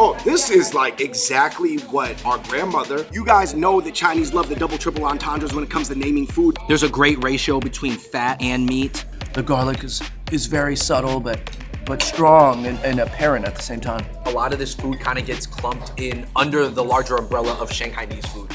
Oh, this is like exactly what our grandmother. You guys know that Chinese love the double, triple entendres when it comes to naming food. There's a great ratio between fat and meat. The garlic is very subtle, but strong and apparent at the same time. A lot of this food kind of gets clumped in under the larger umbrella of Shanghainese food.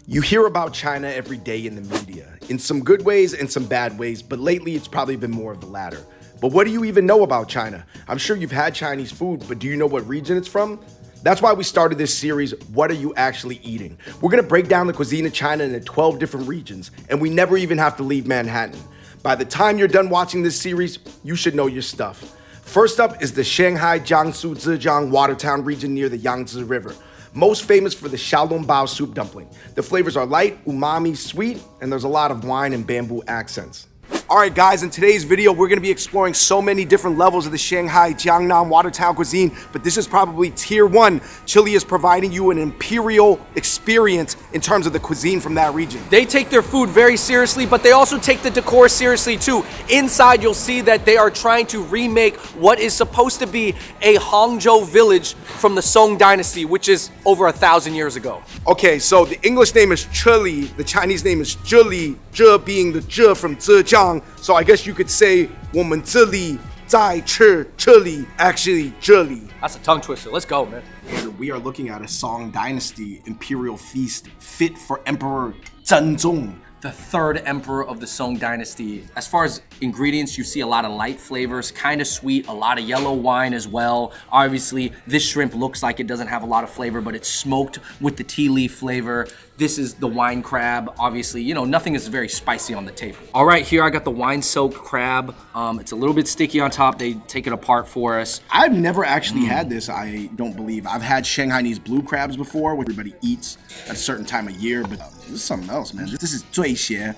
You hear about China every day in the media, in some good ways and some bad ways, but lately it's probably been more of the latter. But what do you even know about China? I'm sure you've had Chinese food, but do you know what region it's from? That's why we started this series, What Are You Actually Eating? We're gonna break down the cuisine of China into 12 different regions, and we never even have to leave Manhattan. By the time you're done watching this series, you should know your stuff. First up is the Shanghai, Jiangsu, Zhejiang, Watertown region near the Yangtze River. Most famous for the xiaolongbao soup dumpling. The flavors are light, umami, sweet, and there's a lot of wine and bamboo accents. All right, guys, in today's video, we're gonna be exploring so many different levels of the Shanghai, Jiangnan, Watertown cuisine, but this is probably tier 1. Chile is providing you an imperial experience in terms of the cuisine from that region. They take their food very seriously, but they also take the decor seriously too. Inside, you'll see that they are trying to remake what is supposed to be a Hangzhou village from the Song Dynasty, which is over 1,000 years ago. Okay, so the English name is Chili, the Chinese name is Zheli, Zhe being the Zhe from Zhejiang. So I guess you could say 我们这里在吃这里 actually 这里. That's a tongue twister. Let's go, man. And we are looking at a Song Dynasty imperial feast fit for Emperor Zhenzong, the third emperor of the Song Dynasty. As far as ingredients, you see a lot of light flavors, kind of sweet, a lot of yellow wine as well. Obviously, this shrimp looks like it doesn't have a lot of flavor, but it's smoked with the tea leaf flavor. This is the wine crab. Obviously, you know, nothing is very spicy on the table. All right, here I got the wine-soaked crab. It's a little bit sticky on top. They take it apart for us. I've never actually had this, I don't believe. I've had Shanghainese blue crabs before, where everybody eats at a certain time of year, but this is something else, man. This is 醉蟹,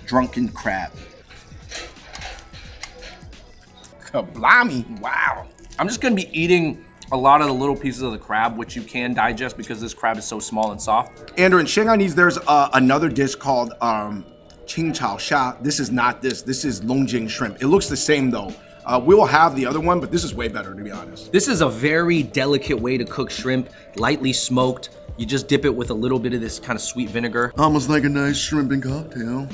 drunken crab. Kablami, wow. I'm just gonna be eating a lot of the little pieces of the crab, which you can digest because this crab is so small and soft. Andrew, in Shanghainese, there's another dish called Qing Chao Sha. This is not this. This is Longjing shrimp. It looks the same though. We will have the other one, but this is way better, to be honest. This is a very delicate way to cook shrimp, lightly smoked. You just dip it with a little bit of this kind of sweet vinegar. Almost like a nice shrimp and cocktail.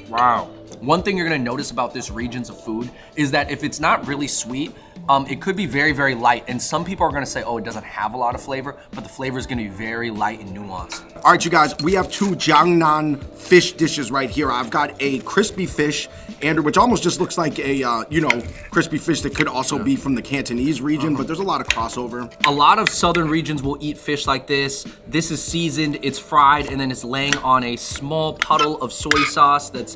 Wow. One thing you're gonna notice about this regions of food is that if it's not really sweet, it could be very, very light. And some people are gonna say, oh, it doesn't have a lot of flavor, but the flavor is gonna be very light and nuanced. All right, you guys, we have 2 Jiangnan fish dishes right here. I've got a crispy fish, Andrew, which almost just looks like a, crispy fish that could also be from the Cantonese region, but there's a lot of crossover. A lot of southern regions will eat fish like this. This is seasoned, it's fried, and then it's laying on a small puddle of soy sauce that's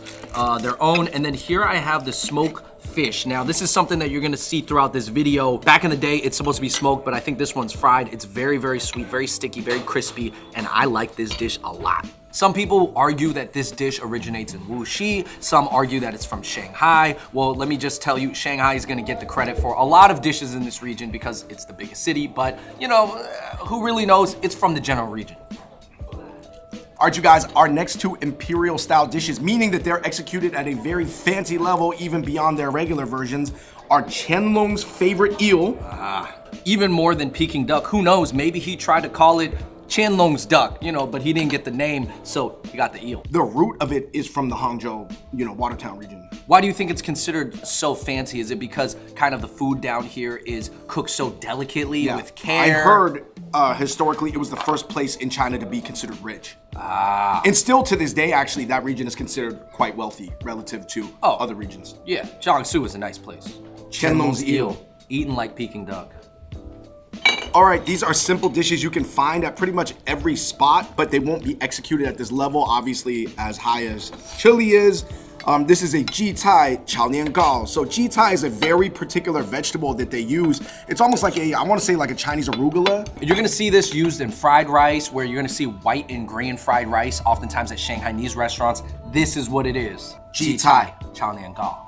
their own. And then here I have the smoked fish. Now, this is something that you're gonna see throughout this video. Back in the day, it's supposed to be smoked, but I think this one's fried. It's very, very sweet, very sticky, very crispy, and I like this dish a lot. Some people argue that this dish originates in Wuxi. Some argue that it's from Shanghai. Well, let me just tell you, Shanghai is gonna get the credit for a lot of dishes in this region because it's the biggest city, but you know, who really knows? It's from the general region. All right, you guys, our next 2 imperial style dishes, meaning that they're executed at a very fancy level, even beyond their regular versions, are Qianlong's favorite eel. Even more than Peking duck. Who knows? Maybe he tried to call it Qianlong's duck, but he didn't get the name, so he got the eel. The root of it is from the Hangzhou, Watertown region. Why do you think it's considered so fancy? Is it because kind of the food down here is cooked so delicately with care? I heard historically it was the first place in China to be considered rich. And still to this day, actually, that region is considered quite wealthy relative to other regions. Yeah, Jiangsu is a nice place. Qianlong's eel. Eaten like Peking duck. All right, these are simple dishes you can find at pretty much every spot, but they won't be executed at this level, obviously as high as Chile is. This is a ji cai chao nian gao. So ji cai is a very particular vegetable that they use. It's almost like I want to say like a Chinese arugula. You're gonna see this used in fried rice, where you're gonna see white and green fried rice, oftentimes at Shanghainese restaurants. This is what it is. Ji cai chao nian gao.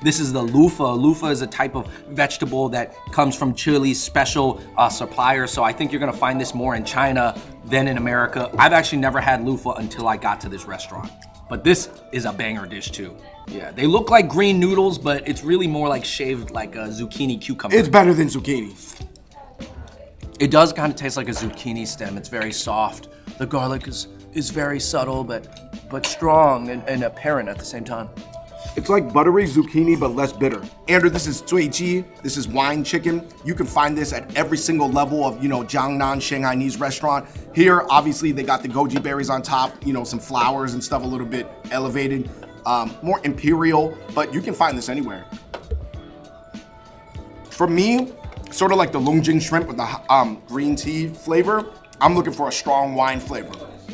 This is the loofah. Loofah is a type of vegetable that comes from Chile's special supplier. So I think you're gonna find this more in China than in America. I've actually never had loofah until I got to this restaurant. But this is a banger dish too. Yeah, they look like green noodles, but it's really more like shaved like a zucchini cucumber. It's better than zucchini. It does kind of taste like a zucchini stem. It's very soft. The garlic is very subtle, but strong and apparent at the same time. It's like buttery zucchini, but less bitter. Andrew, this is 醉鸡. This is wine chicken. You can find this at every single level of, Jiangnan Shanghainese restaurant. Here, obviously, they got the goji berries on top, some flowers and stuff a little bit elevated. More imperial, but you can find this anywhere. For me, sort of like the Longjing shrimp with the green tea flavor, I'm looking for a strong wine flavor.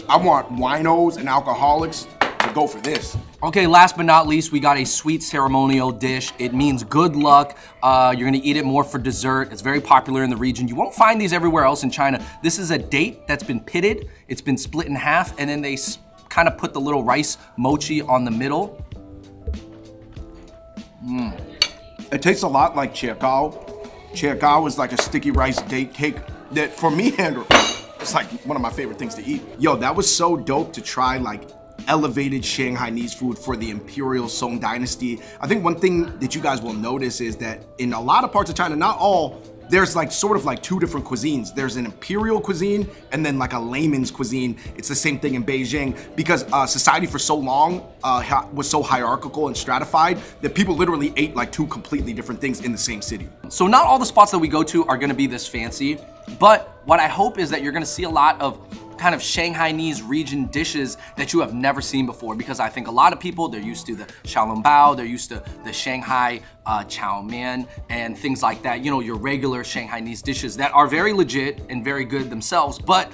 I want winos and alcoholics to go for this. Okay, last but not least, we got a sweet ceremonial dish. It means good luck. You're gonna eat it more for dessert. It's very popular in the region. You won't find these everywhere else in China. This is a date that's been pitted. It's been split in half, and then they kind of put the little rice mochi on the middle. It tastes a lot like chia gao. Chia gao is like a sticky rice date cake that, for me, Andrew, it's like one of my favorite things to eat. Yo, that was so dope to try like elevated Shanghainese food for the Imperial Song Dynasty. I think one thing that you guys will notice is that in a lot of parts of China, not all, there's like sort of like two different cuisines. There's an imperial cuisine and then like a layman's cuisine. It's the same thing in Beijing because society for so long was so hierarchical and stratified that people literally ate like two completely different things in the same city. So not all the spots that we go to are gonna be this fancy, but what I hope is that you're gonna see a lot of kind of Shanghainese region dishes that you have never seen before, because I think a lot of people, they're used to the xiaolongbao, they're used to the Shanghai chow mein and things like that, your regular Shanghainese dishes that are very legit and very good themselves, but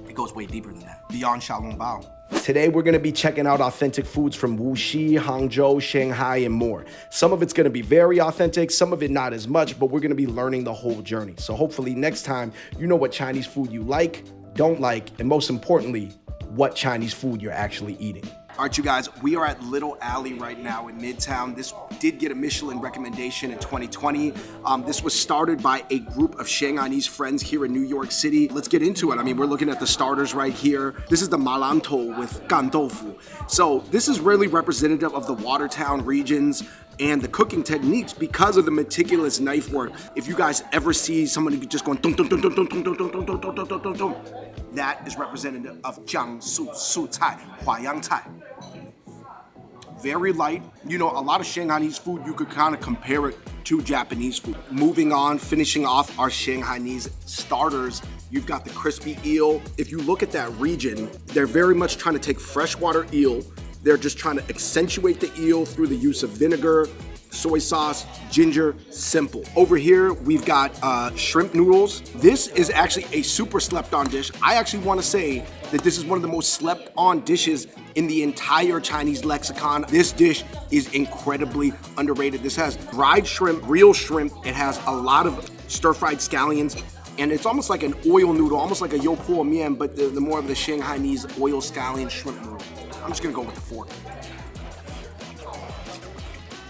it goes way deeper than that. Beyond xiaolongbao. Today, we're gonna be checking out authentic foods from Wuxi, Hangzhou, Shanghai, and more. Some of it's gonna be very authentic, some of it not as much, but we're gonna be learning the whole journey. So hopefully next time, you know what Chinese food you like, don't like, and most importantly, what Chinese food you're actually eating. All right, you guys, we are at Little Alley right now in Midtown. This did get a Michelin recommendation in 2020. This was started by a group of Shanghainese friends here in New York City. Let's get into it. I mean, we're looking at the starters right here. This is the malantou with gan tofu. So this is really representative of the Watertown regions and the cooking techniques because of the meticulous knife work. If you guys ever see somebody just going dum dum dum dum dum dum dum dum dum dum dum dum dum, that is representative of Jiangsu, Su Cai, Huayang Cai. Very light. A lot of Shanghainese food, you could kind of compare it to Japanese food. Moving on, finishing off our Shanghainese starters, you've got the crispy eel. If you look at that region, they're very much trying to take freshwater eel. They're just trying to accentuate the eel through the use of vinegar, soy sauce, ginger, simple. Over here, we've got shrimp noodles. This is actually a super slept on dish. I actually want to say that this is one of the most slept on dishes in the entire Chinese lexicon. This dish is incredibly underrated. This has dried shrimp, real shrimp. It has a lot of stir-fried scallions, and it's almost like an oil noodle, almost like a yopo mian, but the more of the Shanghainese oil scallion shrimp noodle. I'm just gonna go with the fork.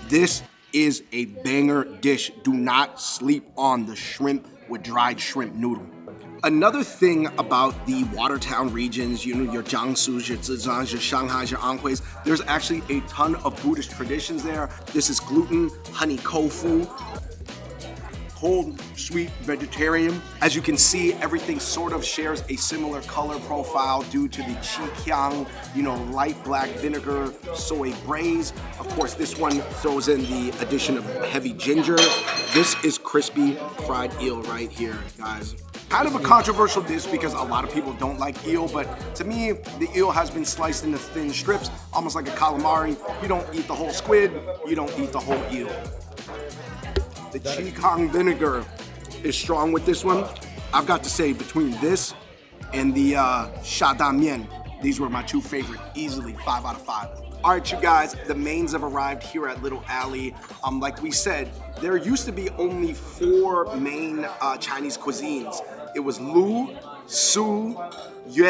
This is a banger dish. Do not sleep on the shrimp with dried shrimp noodle. Another thing about the Watertown regions, your Jiangsu, your Zhejiang, your Shanghai, your Anhui's, there's actually a ton of Buddhist traditions there. This is gluten, honey tofu, cold, sweet, vegetarian. As you can see, everything sort of shares a similar color profile due to the chikiang, light black vinegar, soy braise. Of course, this one throws in the addition of heavy ginger. This is crispy fried eel right here, guys. Kind of a controversial dish because a lot of people don't like eel, but to me, the eel has been sliced into thin strips, almost like a calamari. You don't eat the whole squid, you don't eat the whole eel. The chikiang vinegar is strong with this one. I've got to say, between this and the shada mian, these were my two favorite, easily 5 out of 5. All right, you guys, the mains have arrived here at Little Alley. Like we said, there used to be only 4 main Chinese cuisines. It was Lu, Su, Yue,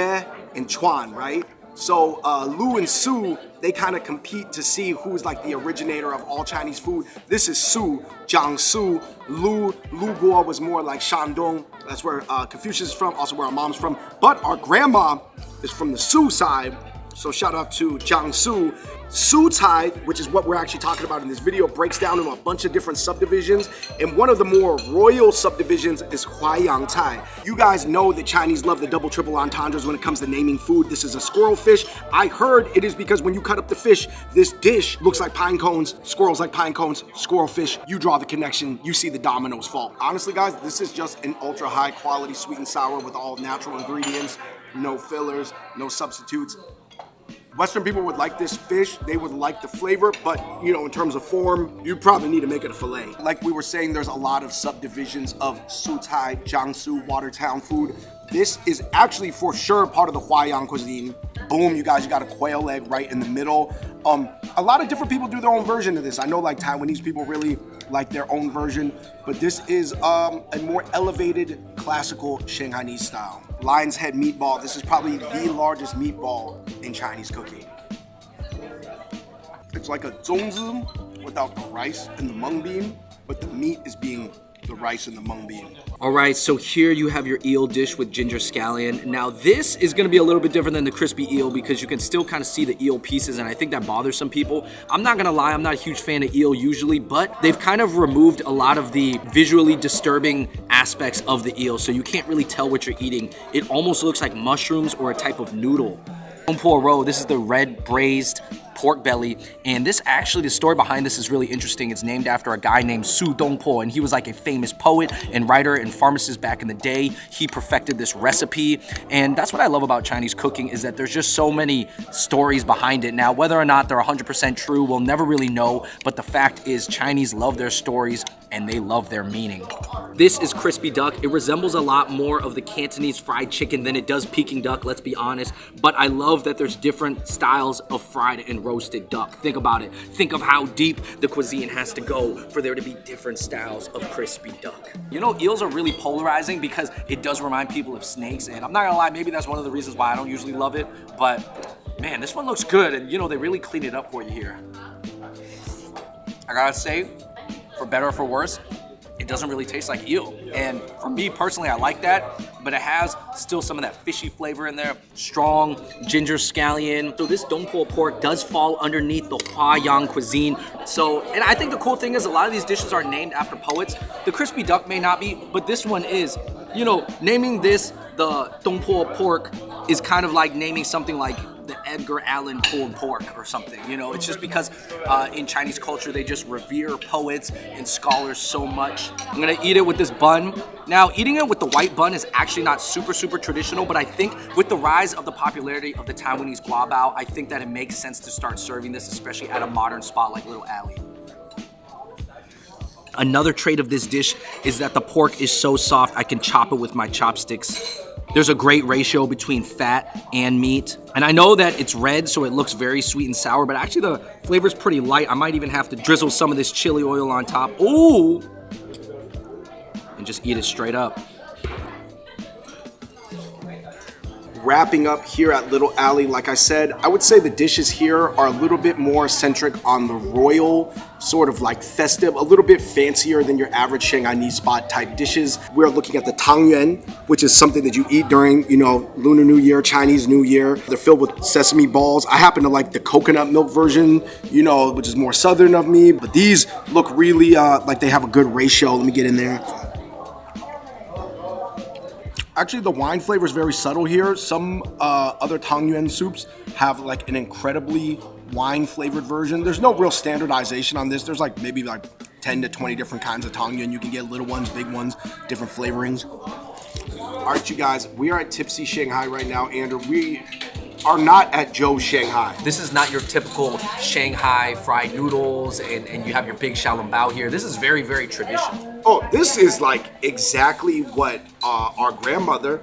and Chuan, right? So Lu and Su, they kind of compete to see who's like the originator of all Chinese food. This is Su, Jiangsu. Lu Guo was more like Shandong. That's where Confucius is from, also where our mom's from. But our grandma is from the Su side. So shout out to Jiangsu. Sucai, which is what we're actually talking about in this video, breaks down into a bunch of different subdivisions. And one of the more royal subdivisions is Huaiyangcai. You guys know that Chinese love the double triple entendres when it comes to naming food. This is a squirrel fish. I heard it is because when you cut up the fish, this dish looks like pine cones, squirrels like pine cones, squirrel fish. You draw the connection, you see the dominoes fall. Honestly, guys, this is just an ultra high quality sweet and sour with all natural ingredients, no fillers, no substitutes. Western people would like this fish, they would like the flavor, but you know, in terms of form, you probably need to make it a fillet. Like we were saying, there's a lot of subdivisions of Sucai, Jiangsu, Watertown food. This is actually for sure part of the Huaiyang cuisine. Boom, you guys, you got a quail egg right in the middle. A lot of different people do their own version of this. I know like Taiwanese people really like their own version, but this is a more elevated, classical Shanghainese style. Lion's head meatball. This is probably the largest meatball in Chinese cooking. It's like a zongzi without the rice and the mung bean, but the meat is being the rice and the mung bean. All right, so here you have your eel dish with ginger scallion. Now this is gonna be a little bit different than the crispy eel because you can still kind of see the eel pieces, and I think that bothers some people. I'm not gonna lie, I'm not a huge fan of eel usually, but they've kind of removed a lot of the visually disturbing aspects of the eel, so you can't really tell what you're eating. It almost looks like mushrooms or a type of noodle. Dongpo roe, this is the red braised pork belly, and this actually, the story behind this is really interesting. It's named after a guy named Su Dongpo, and he was like a famous poet and writer and pharmacist back in the day. He perfected this recipe, and that's what I love about Chinese cooking, is that there's just so many stories behind it. Now, whether or not they're 100% true, we'll never really know, but the fact is Chinese love their stories and they love their meaning. This is crispy duck. It resembles a lot more of the Cantonese fried chicken than it does Peking duck, let's be honest, but I love that there's different styles of fried and roasted duck. Think about it. Think of how deep the cuisine has to go for there to be different styles of crispy duck. You know, eels are really polarizing because it does remind people of snakes, and I'm not gonna lie, maybe that's one of the reasons why I don't usually love it, but man, this one looks good, and you know, they really clean it up for you here. I gotta say, for better or for worse, it doesn't really taste like eel. And for me personally, I like that, but it has still some of that fishy flavor in there. Strong ginger scallion. So this Dongpo pork does fall underneath the Huaiyang cuisine. So, and I think the cool thing is a lot of these dishes are named after poets. The crispy duck may not be, but this one is. You know, naming this the Dongpo pork is kind of like naming something like the Edgar Allan pulled pork or something. You know, it's just because in Chinese culture they just revere poets and scholars so much. I'm gonna eat it with this bun. Now, eating it with the white bun is actually not super traditional, but I think with the rise of the popularity of the Taiwanese guabao, I think that it makes sense to start serving this, especially at a modern spot like Little Alley. Another trait of this dish is that the pork is so soft I can chop it with my chopsticks. There's a great ratio between fat and meat. And I know that it's red, so it looks very sweet and sour, but actually the flavor's pretty light. I might even have to drizzle some of this chili oil on top. Ooh! And just eat it straight up. Wrapping up here at Little Alley, like I said, I would say the dishes here are a little bit more centric on the royal, sort of like festive, a little bit fancier than your average Shanghainese spot type dishes. We're looking at the tangyuan, which is something that you eat during, you know, Lunar New Year, Chinese New Year. They're filled with sesame balls. I happen to like the coconut milk version, you know, which is more southern of me, but these look really like they have a good ratio. Let me get in there. Actually, the wine flavor is very subtle here. Some other tangyuan soups have like an incredibly wine flavored version. There's no real standardization on this. There's like maybe like 10 to 20 different kinds of tangyuan. You can get little ones, big ones, different flavorings. All right, you guys, we are at Tipsy Shanghai right now, and we are not at Joe's Shanghai. This is not your typical Shanghai fried noodles and you have your big xiaolongbao here. This is very traditional. Oh, this is like exactly what our grandmother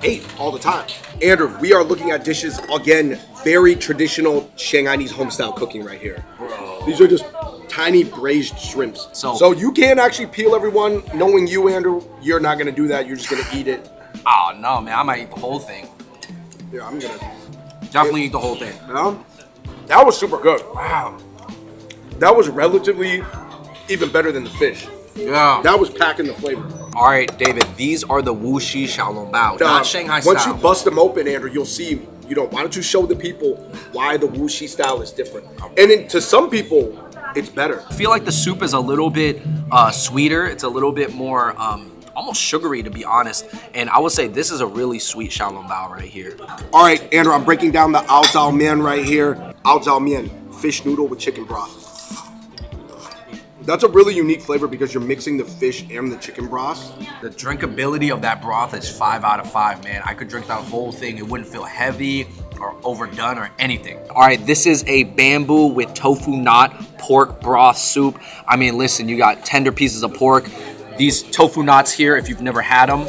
ate all the time. Andrew, we are looking at dishes, again, very traditional Shanghainese home-style cooking right here. Bro. These are just tiny braised shrimps. So you can actually peel everyone. Knowing you, Andrew, you're not gonna do that. You're just gonna eat it. Oh no, man, I might eat the whole thing. Yeah, I'm gonna definitely eat the whole thing. That was super good. Wow. That was relatively even better than the fish. Yeah. That was packing the flavor. All right, David, these are the Wuxi Xiaolongbao, not Shanghai Once style. you bust them open, Andrew, you'll see. Why don't you show the people why the Wuxi style is different? And then to some people, it's better. I feel like the soup is a little bit sweeter. It's a little bit more almost sugary, to be honest. And I would say this is a really sweet Xiaolongbao right here. All right, Andrew, I'm breaking down the ao zhao mian right here. Ao zhao mian, fish noodle with chicken broth. That's a really unique flavor because you're mixing the fish and the chicken broth. The drinkability of that broth is 5 out of 5, man. I could drink that whole thing. It wouldn't feel heavy or overdone or anything. All right, this is a bamboo with tofu knot pork broth soup. I mean, listen, you got tender pieces of pork. These tofu knots here, if you've never had them,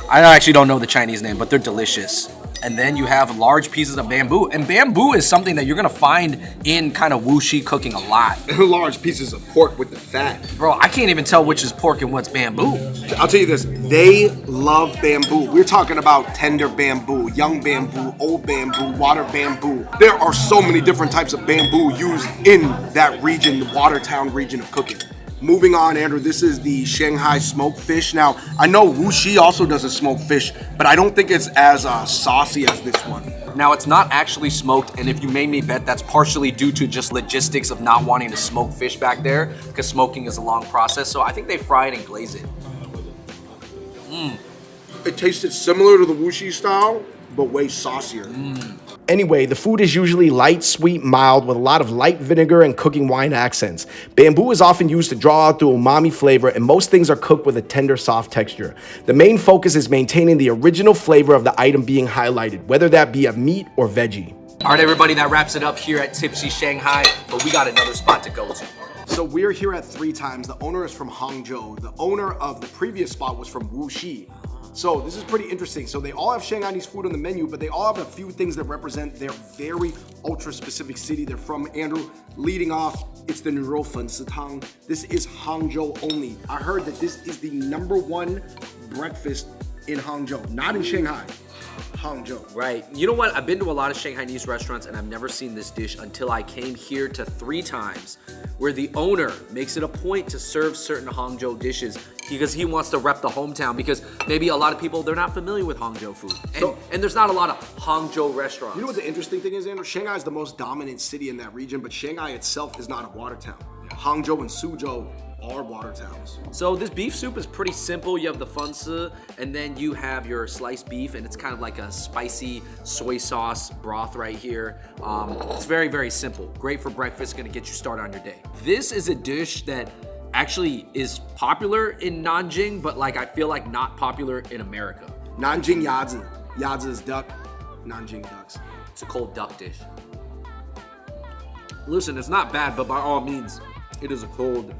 I actually don't know the Chinese name, but they're delicious. And then you have large pieces of bamboo. And bamboo is something that you're gonna find in kind of Wuxi cooking a lot. Large pieces of pork with the fat. Bro, I can't even tell which is pork and what's bamboo. I'll tell you this, they love bamboo. We're talking about tender bamboo, young bamboo, old bamboo, water bamboo. There are so many different types of bamboo used in that region, the Watertown region of cooking. Moving on, Andrew, this is the Shanghai smoked fish. Now, I know Wuxi also does a smoked fish, but I don't think it's as saucy as this one. Now, it's not actually smoked, and if you made me bet, that's partially due to just logistics of not wanting to smoke fish back there, because smoking is a long process, so I think they fry it and glaze it. It tasted similar to the Wuxi style, but way saucier. Anyway, the food is usually light, sweet, mild, with a lot of light vinegar and cooking wine accents. Bamboo is often used to draw out the umami flavor, and most things are cooked with a tender, soft texture. The main focus is maintaining the original flavor of the item being highlighted, whether that be a meat or veggie. All right, everybody, that wraps it up here at Tipsy Shanghai, but we got another spot to go to. So we're here at 3 Times. The owner is from Hangzhou. The owner of the previous spot was from Wuxi. So this is pretty interesting. So they all have Shanghainese food on the menu, but they all have a few things that represent their very ultra-specific city they're from. Andrew, leading off, it's the Nuro Fensi Tang. This is Hangzhou only. I heard that this is the #1 breakfast in Hangzhou, not in Shanghai. Hangzhou. Right. You know what? I've been to a lot of Shanghainese restaurants and I've never seen this dish until I came here to 3 Times, where the owner makes it a point to serve certain Hangzhou dishes because he wants to rep the hometown, because maybe a lot of people, they're not familiar with Hangzhou food. And there's not a lot of Hangzhou restaurants. You know what the interesting thing is, Andrew? Shanghai is the most dominant city in that region, but Shanghai itself is not a water town. Hangzhou and Suzhou are water towns. So this beef soup is pretty simple. You have the funsi, and then you have your sliced beef, and it's kind of like a spicy soy sauce broth right here. It's very, very simple. Great for breakfast, gonna get you started on your day. This is a dish that actually is popular in Nanjing, but like I feel like not popular in America. Nanjing Yazi. Yazi is duck, Nanjing ducks. It's a cold duck dish. Listen, it's not bad, but by all means, it is a cold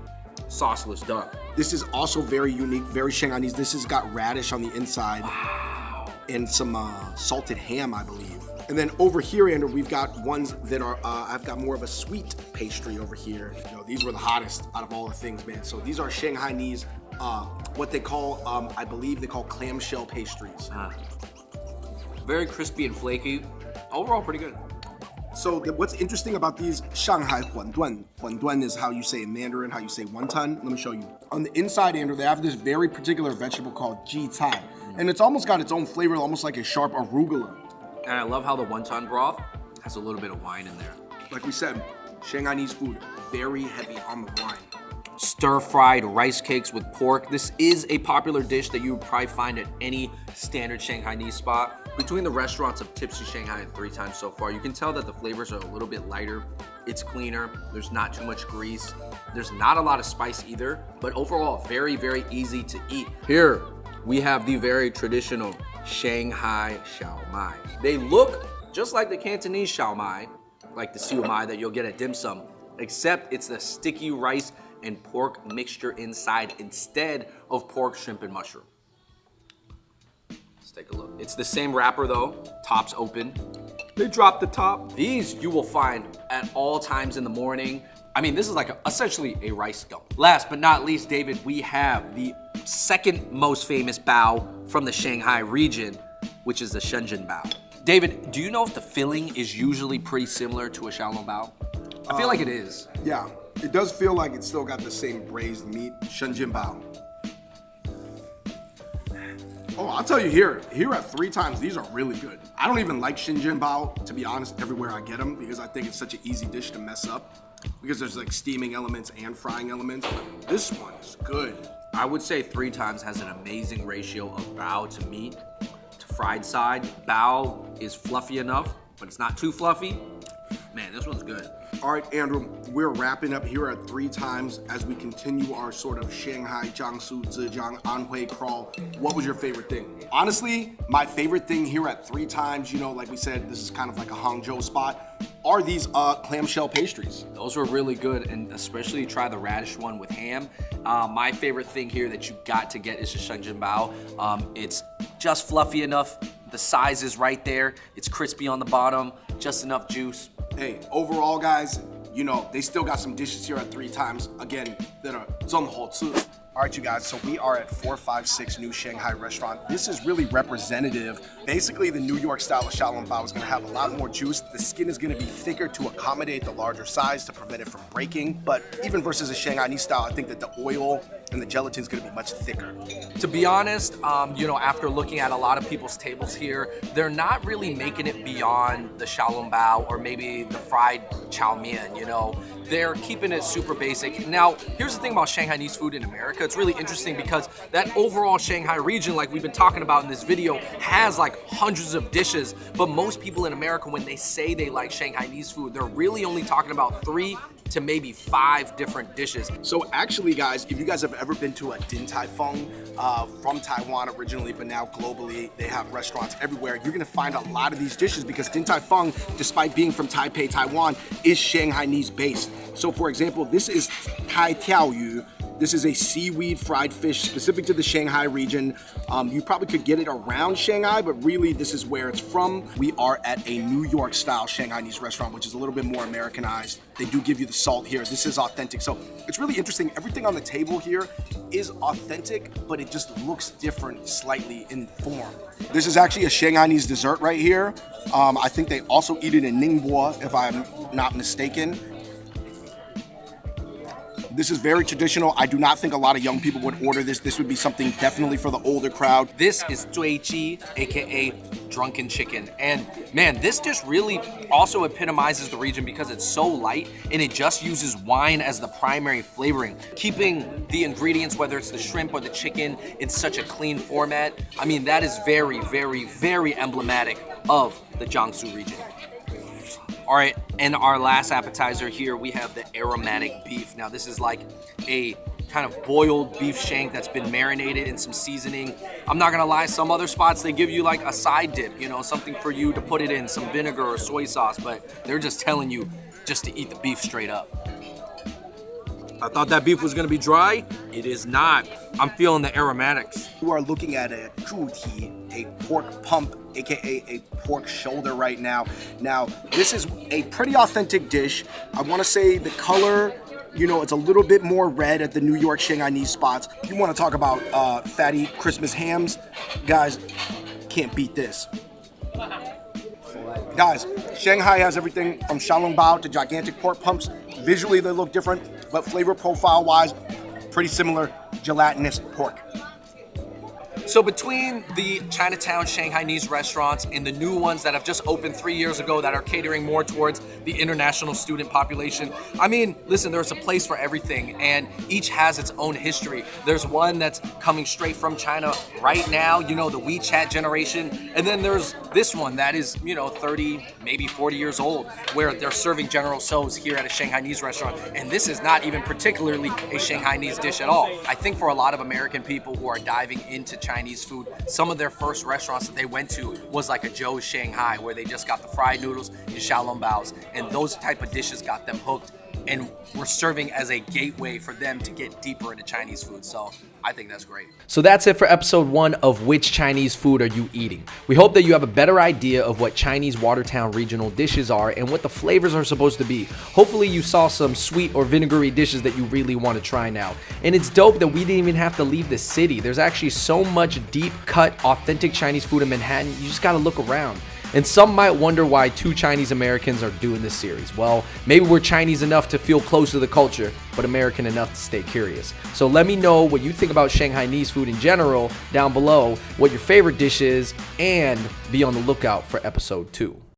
sauceless duck. This is also very unique, very Shanghainese. This has got radish on the inside. Wow. And some salted ham, I believe. And then over here, Andrew, we've got ones that are, I've got more of a sweet pastry over here. You know, these were the hottest out of all the things, man. So these are Shanghainese, what they call, I believe they call clamshell pastries. Very crispy and flaky. Overall, pretty good. So what's interesting about these Shanghai huanduan, huanduan is how you say in Mandarin, how you say wonton. Let me show you. On the inside, Andrew, they have this very particular vegetable called ji cai. And it's almost got its own flavor, almost like a sharp arugula. And I love how the wonton broth has a little bit of wine in there. Like we said, Shanghainese food, very heavy on the wine. Stir-fried rice cakes with pork. This is a popular dish that you would probably find at any standard Shanghainese spot. Between the restaurants of Tipsy Shanghai and 3 Times so far, you can tell that the flavors are a little bit lighter. It's cleaner. There's not too much grease. There's not a lot of spice either, but overall, very, very easy to eat. Here, we have the very traditional Shanghai Xiao Mai. They look just like the Cantonese Xiao Mai, like the siu mai that you'll get at dim sum, except it's the sticky rice and pork mixture inside instead of pork, shrimp, and mushroom. Let's take a look. It's the same wrapper though, top's open. They drop the top. These you will find at all times in the morning. I mean, this is like essentially a rice dump. Last but not least, David, we have the second most famous bao from the Shanghai region, which is the Shenzhen bao. David, do you know if the filling is usually pretty similar to a Xiaolongbao? I feel like it is. Yeah, it does feel like it's still got the same braised meat, Shenzhen bao. Oh, I'll tell you here at 3 times, these are really good. I don't even like Bao, to be honest, everywhere I get them, because I think it's such an easy dish to mess up, because there's like steaming elements and frying elements. But this one is good. I would say 3 times has an amazing ratio of bao to meat to fried side. Bao is fluffy enough, but it's not too fluffy. Man, this one's good. All right, Andrew, we're wrapping up here at 3 times as we continue our sort of Shanghai, Jiangsu, Zhejiang, Anhui crawl. What was your favorite thing? Honestly, my favorite thing here at 3 times, you know, like we said, this is kind of like a Hangzhou spot, are these clamshell pastries. Those were really good, and especially try the radish one with ham. My favorite thing here that you got to get is the Bao. It's just fluffy enough. The size is right there. It's crispy on the bottom, just enough juice. Hey, overall, guys, you know, they still got some dishes here at 3 times, again, that are 正好吃. All right, you guys, so we are at 456 New Shanghai Restaurant. This is really representative. Basically, the New York style of xiaolongbao is gonna have a lot more juice. The skin is gonna be thicker to accommodate the larger size to prevent it from breaking. But even versus a Shanghainese style, I think that the oil and the gelatin is gonna be much thicker. To be honest, you know, after looking at a lot of people's tables here, they're not really making it beyond the xiaolongbao or maybe the fried chow mein, you know. They're keeping it super basic. Now, here's the thing about Shanghainese food in America. It's really interesting because that overall Shanghai region, like we've been talking about in this video, has like hundreds of dishes. But most people in America, when they say they like Shanghainese food, they're really only talking about 3 to maybe 5 different dishes. So actually, guys, if you guys have ever been to a Din Tai Fung from Taiwan originally, but now globally, they have restaurants everywhere, you're gonna find a lot of these dishes because Din Tai Fung, despite being from Taipei, Taiwan, is Shanghainese based. So for example, this is Tai Tiao Yu. This is a seaweed fried fish specific to the Shanghai region. You probably could get it around Shanghai, but really this is where it's from. We are at a New York style Shanghainese restaurant, which is a little bit more Americanized. They do give you the salt here. This is authentic. So it's really interesting. Everything on the table here is authentic, but it just looks different slightly in form. This is actually a Shanghainese dessert right here. I think they also eat it in Ningbo, if I'm not mistaken. This is very traditional. I do not think a lot of young people would order this. This would be something definitely for the older crowd. This is Zuiqi, aka drunken chicken. And man, this dish really also epitomizes the region because it's so light and it just uses wine as the primary flavoring, keeping the ingredients, whether it's the shrimp or the chicken, in such a clean format. I mean, that is very, very, very emblematic of the Jiangsu region. All right, and our last appetizer here, we have the aromatic beef. Now this is like a kind of boiled beef shank that's been marinated in some seasoning. I'm not gonna lie, some other spots, they give you like a side dip, you know, something for you to put it in, some vinegar or soy sauce, but they're just telling you just to eat the beef straight up. I thought that beef was gonna be dry. It is not. I'm feeling the aromatics. You are looking at a zhuti, a pork pump, aka a pork shoulder right now. Now, this is a pretty authentic dish. I wanna say the color, you know, it's a little bit more red at the New York Shanghainese spots. If you wanna talk about fatty Christmas hams, guys, can't beat this. Guys, Shanghai has everything from xiaolongbao to gigantic pork pumps. Visually, they look different, but flavor profile-wise, pretty similar, gelatinous pork. So between the Chinatown Shanghainese restaurants and the new ones that have just opened 3 years ago that are catering more towards the international student population, I mean, listen, there's a place for everything and each has its own history. There's one that's coming straight from China right now, you know, the WeChat generation. And then there's this one that is, you know, 30, maybe 40 years old, where they're serving General Tso's here at a Shanghainese restaurant. And this is not even particularly a Shanghainese dish at all. I think for a lot of American people who are diving into Chinese food, some of their first restaurants that they went to was like a Joe's Shanghai, where they just got the fried noodles and xiaolongbaos, and those type of dishes got them hooked and were serving as a gateway for them to get deeper into Chinese food. So I think that's great. So that's it for episode 1 of Which Chinese Food Are You Eating? We hope that you have a better idea of what Chinese Watertown regional dishes are and what the flavors are supposed to be. Hopefully you saw some sweet or vinegary dishes that you really want to try now. And it's dope that we didn't even have to leave the city. There's actually so much deep cut, authentic Chinese food in Manhattan. You just got to look around. And some might wonder why two Chinese Americans are doing this series. Well, maybe we're Chinese enough to feel close to the culture, but American enough to stay curious. So let me know what you think about Shanghainese food in general down below, what your favorite dish is, and be on the lookout for episode 2.